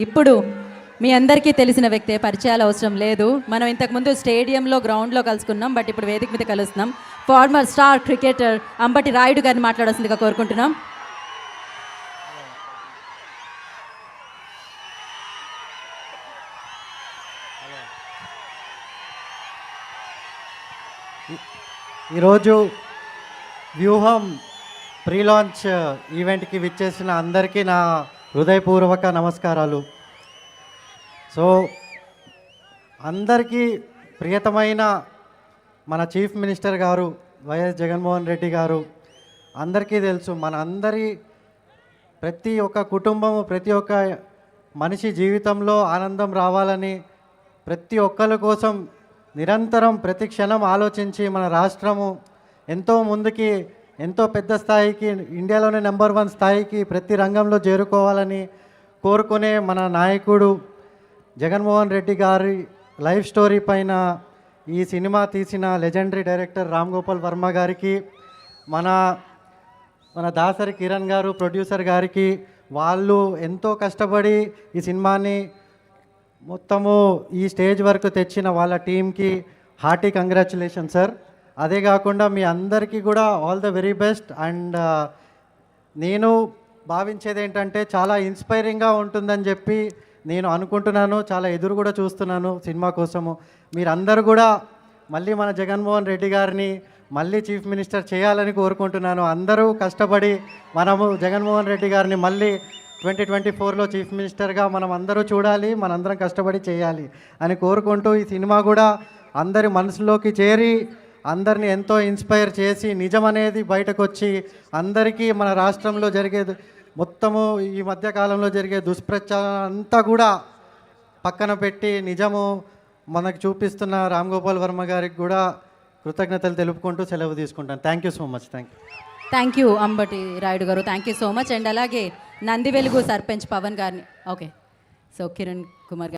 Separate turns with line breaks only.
ఇప్పుడు మీ అందరికీ తెలిసిన వ్యక్తే, పరిచయాలు అవసరం లేదు. మనం ఇంతకుముందు స్టేడియంలో గ్రౌండ్లో కలుసుకున్నాం, బట్ ఇప్పుడు వేదిక మీద కలుస్తున్నాం. Former star cricketer Ambati Rayudu గారిని మాట్లాడాల్సిందిగా కోరుకుంటున్నాం.
ఈరోజు వ్యూహం ప్రీ లాంచ్ ఈవెంట్కి విచ్చేసిన అందరికీ నా హృదయపూర్వక నమస్కారాలు. సో అందరికీ ప్రియతమైన మన చీఫ్ మినిస్టర్ గారు వైఎస్ జగన్మోహన్ రెడ్డి గారు అందరికీ తెలుసు, మన అందరి ప్రతి ఒక్క కుటుంబము, ప్రతి ఒక్క మనిషి జీవితంలో ఆనందం రావాలని ప్రతి ఒక్కరి కోసం నిరంతరం ప్రతి క్షణం ఆలోచించి మన రాష్ట్రము ఎంతో ముందుకి, ఎంతో పెద్ద స్థాయికి, ఇండియాలోనే నెంబర్ 1 స్థాయికి ప్రతి రంగంలో చేరుకోవాలని కోరుకునే మన నాయకుడు జగన్మోహన్ రెడ్డి గారి లైఫ్ స్టోరీ పైన ఈ సినిమా తీసిన లెజెండరీ డైరెక్టర్ రామ్ గోపాల్ వర్మ గారికి, మన దాసరి కిరణ్ గారు ప్రొడ్యూసర్ గారికి, వాళ్ళు ఎంతో కష్టపడి ఈ సినిమాని మొత్తము ఈ స్టేజ్ వరకు తెచ్చిన వాళ్ళ టీంకి హార్టీ కంగ్రాచులేషన్ సార్. అదే కాకుండా మీ అందరికీ కూడా all the very best. And నేను భావించేది ఏంటంటే చాలా ఇన్స్పైరింగ్గా ఉంటుందని చెప్పి నేను అనుకుంటున్నాను, చాలా ఎదురు కూడా చూస్తున్నాను సినిమా కోసము. మీరందరూ కూడా మళ్ళీ మన జగన్మోహన్ రెడ్డి గారిని మళ్ళీ చీఫ్ మినిస్టర్ చేయాలని కోరుకుంటున్నాను. అందరూ కష్టపడి మనము జగన్మోహన్ రెడ్డి గారిని మళ్ళీ 2024లో చీఫ్ మినిస్టర్గా మనం అందరూ చూడాలి, మనందరం కష్టపడి చేయాలి అని కోరుకుంటూ ఈ సినిమా కూడా అందరి మనసులోకి చేరి అందరిని ఎంతో ఇన్స్పైర్ చేసి నిజం అనేది బయటకు వచ్చి అందరికీ మన రాష్ట్రంలో జరిగే మొత్తము ఈ మధ్యకాలంలో జరిగే దుష్ప్రచారం అంతా కూడా పక్కన పెట్టి నిజము మనకు చూపిస్తున్న రామ్ గోపాల్ వర్మ గారికి కూడా కృతజ్ఞతలు తెలుపుకుంటూ సెలవు తీసుకుంటాను. Thank you so much.
Thank you Ambati Rayudu గారు, thank you so much. And అలాగే నంది వెలుగు సర్పంచ్ పవన్ గారిని, ఓకే, సో కిరణ్ కుమార్ గారు.